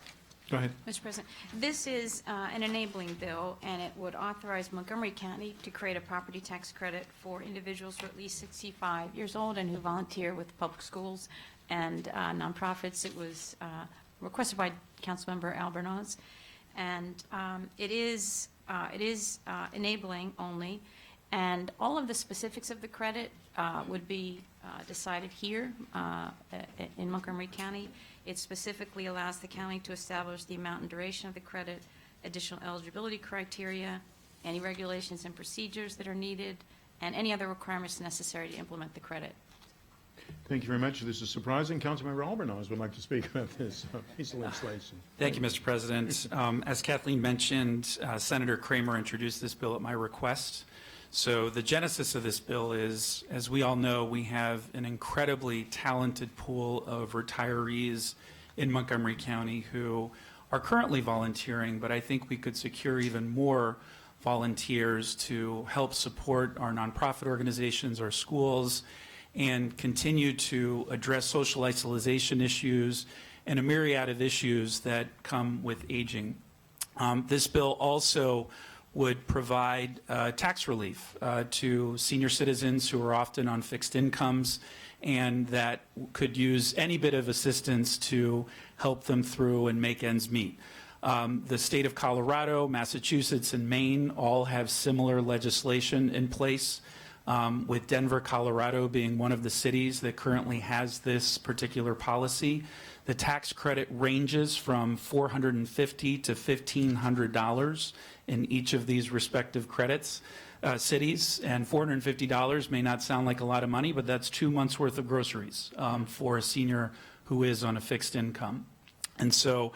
Go ahead. Mr. President, this is an enabling bill, and it would authorize Montgomery County to create a property tax credit for individuals who are at least 65 years old and who volunteer with public schools and nonprofits. It was requested by Councilmember Albornoz, and it is enabling only, and all of the specifics of the credit would be decided here in Montgomery County. It specifically allows the county to establish the amount and duration of the credit, additional eligibility criteria, any regulations and procedures that are needed, and any other requirements necessary to implement the credit. Thank you very much. This is surprising. Councilmember Albornoz would like to speak about this piece of legislation. Thank you, Mr. President. As Kathleen mentioned, Senator Kramer introduced this bill at my request. So the genesis of this bill is, as we all know, we have an incredibly talented pool of retirees in Montgomery County who are currently volunteering, but I think we could secure even more volunteers to help support our nonprofit organizations, our schools, and continue to address social isolation issues and a myriad of issues that come with aging. This bill also would provide tax relief to senior citizens who are often on fixed incomes and that could use any bit of assistance to help them through and make ends meet. The state of Colorado, Massachusetts, and Maine all have similar legislation in place, with Denver, Colorado being one of the cities that currently has this particular policy. The tax credit ranges from $450 to $1,500 in each of these respective cities, and $450 may not sound like a lot of money, but that's 2 months' worth of groceries for a senior who is on a fixed income. And so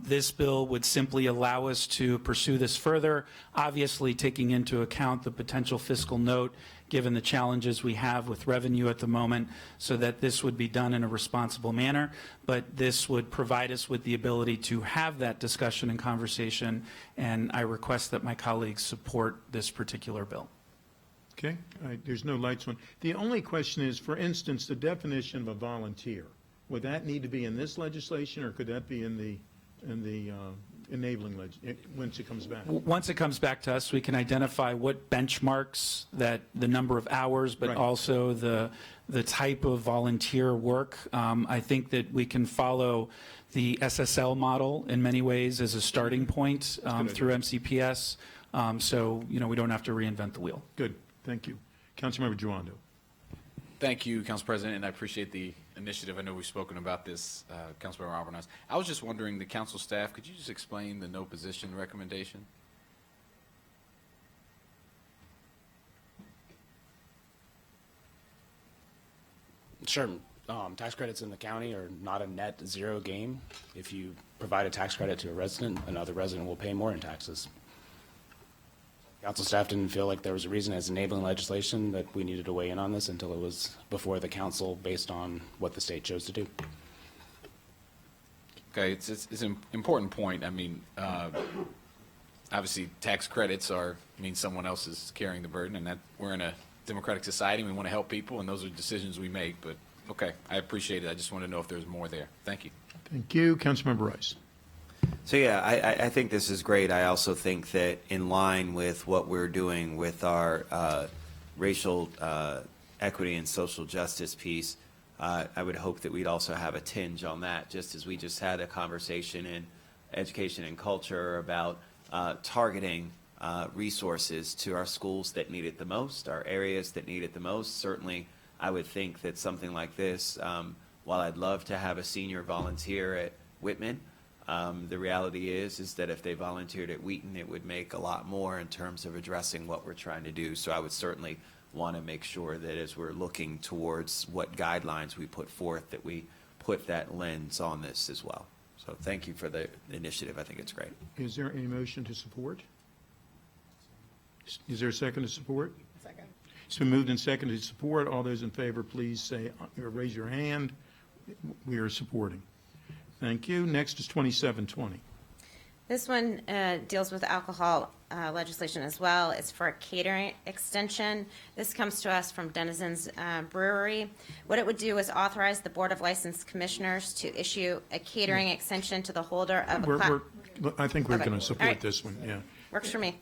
this bill would simply allow us to pursue this further, obviously taking into account the potential fiscal note given the challenges we have with revenue at the moment, so that this would be done in a responsible manner. But this would provide us with the ability to have that discussion and conversation, and I request that my colleagues support this particular bill. Okay, all right, there's no lights on. The only question is, for instance, the definition of a volunteer. Would that need to be in this legislation, or could that be in the enabling once it comes back? Once it comes back to us, we can identify what benchmarks, that the number of hours, but Right. also the type of volunteer work. I think that we can follow the SSL model in many ways as a starting point through MCPS. So, we don't have to reinvent the wheel. Good, thank you. Councilmember Girondo. Thank you, Council President, and I appreciate the initiative. I know we've spoken about this, Councilmember Alvarez. I was just wondering, the council staff, could you just explain the no position recommendation? Sure. Tax credits in the county are not a net zero game. If you provide a tax credit to a resident, another resident will pay more in taxes. Council staff didn't feel like there was a reason as enabling legislation that we needed to weigh in on this until it was before the council based on what the state chose to do. Okay, it's an important point. I mean, obviously, tax credits mean someone else is carrying the burden, and that we're in a democratic society, and we want to help people, and those are decisions we make. But, okay, I appreciate it. I just want to know if there's more there. Thank you. Thank you. Councilmember Rice. So yeah, I think this is great. I also think that in line with what we're doing with our racial equity and social justice piece, I would hope that we'd also have a tinge on that, just as we just had a conversation in education and culture about targeting resources to our schools that need it the most, our areas that need it the most. Certainly, I would think that something like this, while I'd love to have a senior volunteer at Whitman, the reality is that if they volunteered at Wheaton, it would make a lot more in terms of addressing what we're trying to do. So I would certainly want to make sure that as we're looking towards what guidelines we put forth, that we put that lens on this as well. So thank you for the initiative. I think it's great. Is there any motion to support? Is there a second to support? Second. It's been moved and seconded to support. All those in favor, please say, or raise your hand. We are supporting. Thank you. Next is 2720. This one deals with alcohol legislation as well. It's for a catering extension. This comes to us from Denizens Brewery. What it would do is authorize the Board of Licensed Commissioners to issue a catering extension to the holder of a I think we're Okay. going to All right. support this one, yeah. Works for me.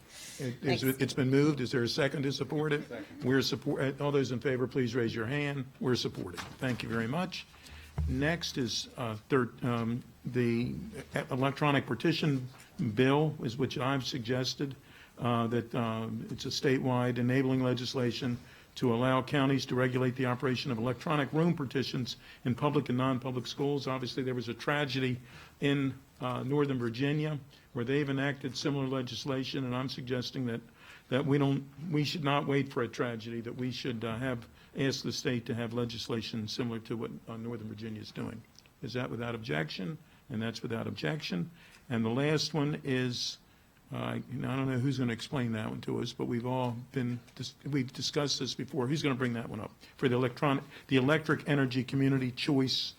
Thanks. It's been moved. Is there a second to support it? Second. All those in favor, please raise your hand. We're supporting. Thank you very much. Next is the electronic partition bill, is which I've suggested, that it's a statewide enabling legislation to allow counties to regulate the operation of electronic room partitions in public and non-public schools. Obviously, there was a tragedy in Northern Virginia where they've enacted similar legislation, and I'm suggesting that we should not wait for a tragedy, that we should ask the state to have legislation similar to what Northern Virginia is doing. Is that without objection? And that's without objection. And the last one is, I don't know who's going to explain that one to us, but we've discussed this before. Who's going to bring that one up? For the electric energy community choice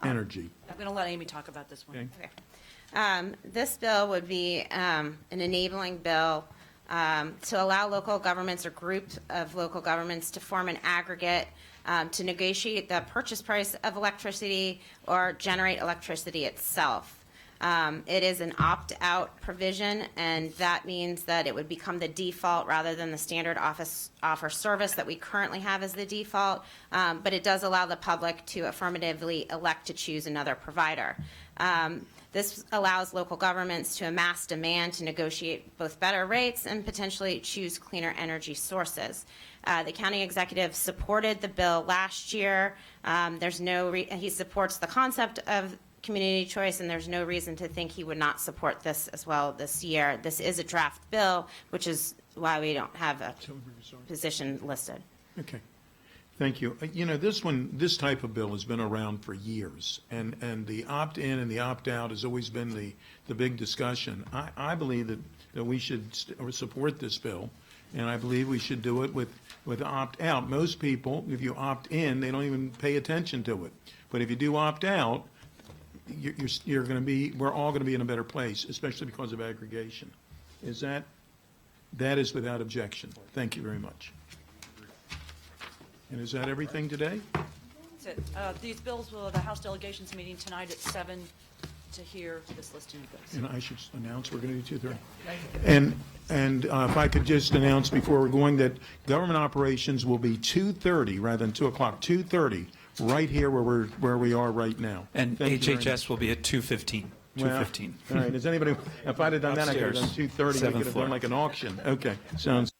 energy. I'm going to let Amy talk about this one. Okay. This bill would be an enabling bill to allow local governments or groups of local governments to form an aggregate to negotiate the purchase price of electricity or generate electricity itself. It is an opt-out provision, and that means that it would become the default rather than the standard offer service that we currently have as the default, but it does allow the public to affirmatively elect to choose another provider. This allows local governments to amass demand to negotiate both better rates and potentially choose cleaner energy sources. The county executive supported the bill last year. He supports the concept of community choice, and there's no reason to think he would not support this as well this year. This is a draft bill, which is why we don't have a position listed. Okay. Thank you. This type of bill has been around for years, and the opt-in and the opt-out has always been the big discussion. I believe that we should support this bill, and I believe we should do it with opt-out. Most people, if you opt-in, they don't even pay attention to it. But if you do opt-out, we're all going to be in a better place, especially because of aggregation. That is without objection. Thank you very much. And is that everything today? That's it. These bills will, the House delegations meeting tonight at 7 to hear this listing of bills. And I should announce we're going to do 2:30. And And if I could just announce before we're going that government operations will be 2:30 rather than 2 o'clock, 2:30, right here where we are right now. And Thank you very HHS will be at 2:15. Well, 2:15. All right, does anybody, if I'd have done that, I could have done Upstairs, 2:30, we could have 7th floor. done like an auction. Okay, sounds